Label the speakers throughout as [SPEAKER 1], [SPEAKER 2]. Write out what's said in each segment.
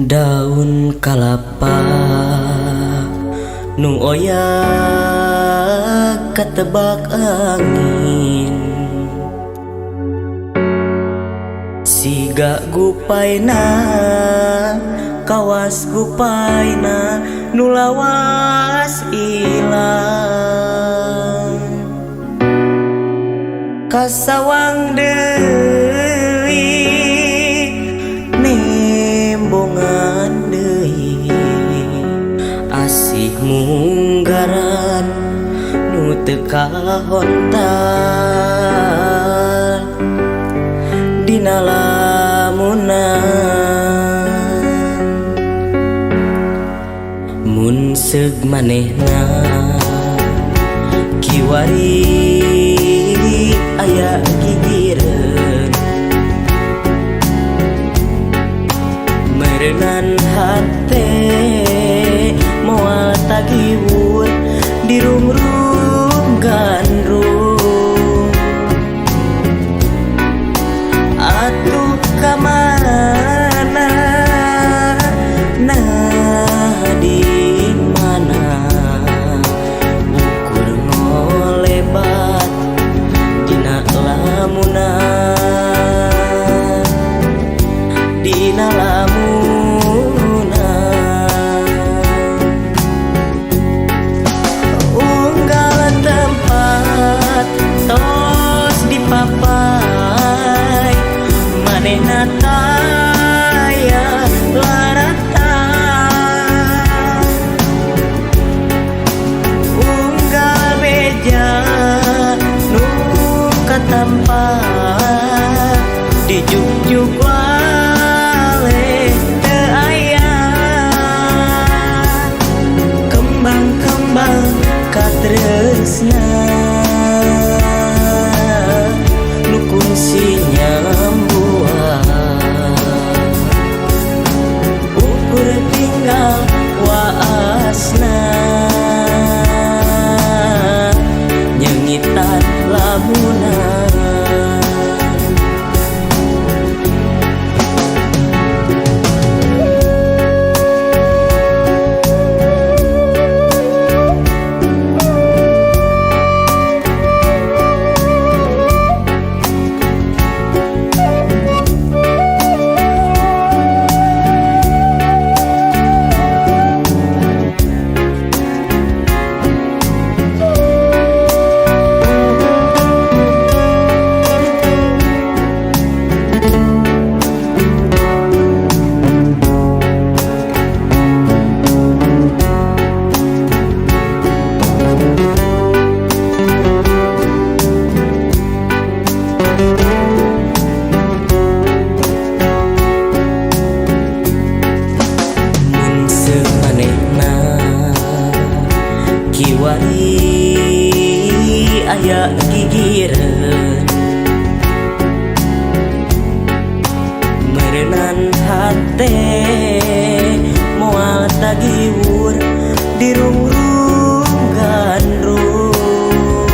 [SPEAKER 1] Daun kalapa nu oyak katebak angin, siga gupayna kawas gupayna nu lawas ilang, kasawang deui nembongan deui asih munggaran nu teu kahontal dina lamunan. Mun seug manehna kiwari aya gigireun, merengan hate moal tagiwur di rum-rum gandrung. Atuh kamana nah di mana ukur ngolebat dina lamunan, dina lamunan. Unggal tempat tos dipapai manehna taya laratan, unggal beja nu katampa di juk-juk wale teu aya kembang-kembang katresna nu kungsi nyambuan, ukur tinggal waasna nyengitan lamunan. Kiwari aya gigireun, meureunan hate moal tagiwur di rum-rum gandrung.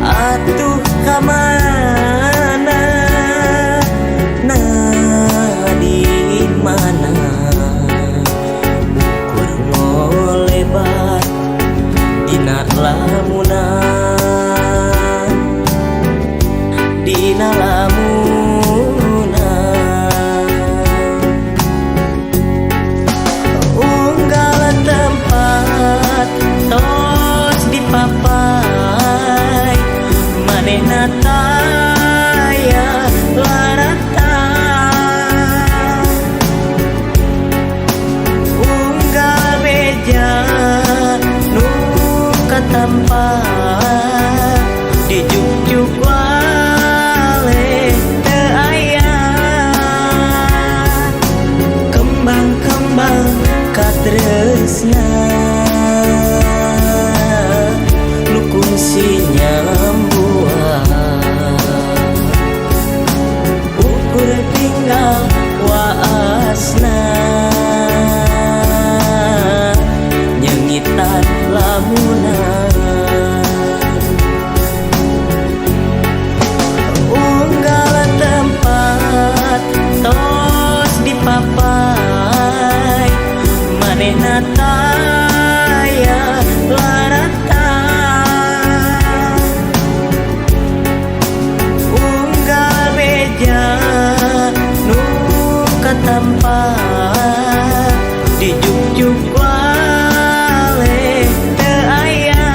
[SPEAKER 1] Atuh kamana nah di mana dina lamunan, dina lamunan. tresna nu kungsi nyambuan ukur tinggal waasna nyengitan lamunan unggal tempat tos dipapai manehna taya larata unggal beja nu katampak di juk-juk wale teu aya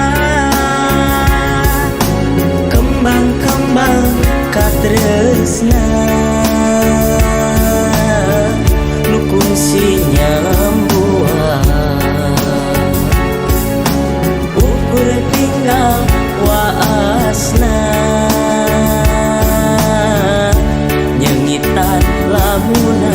[SPEAKER 1] kembang-kembang katresna nu kungsi nyambuan ukur tinggal waasna nyengitan lamunan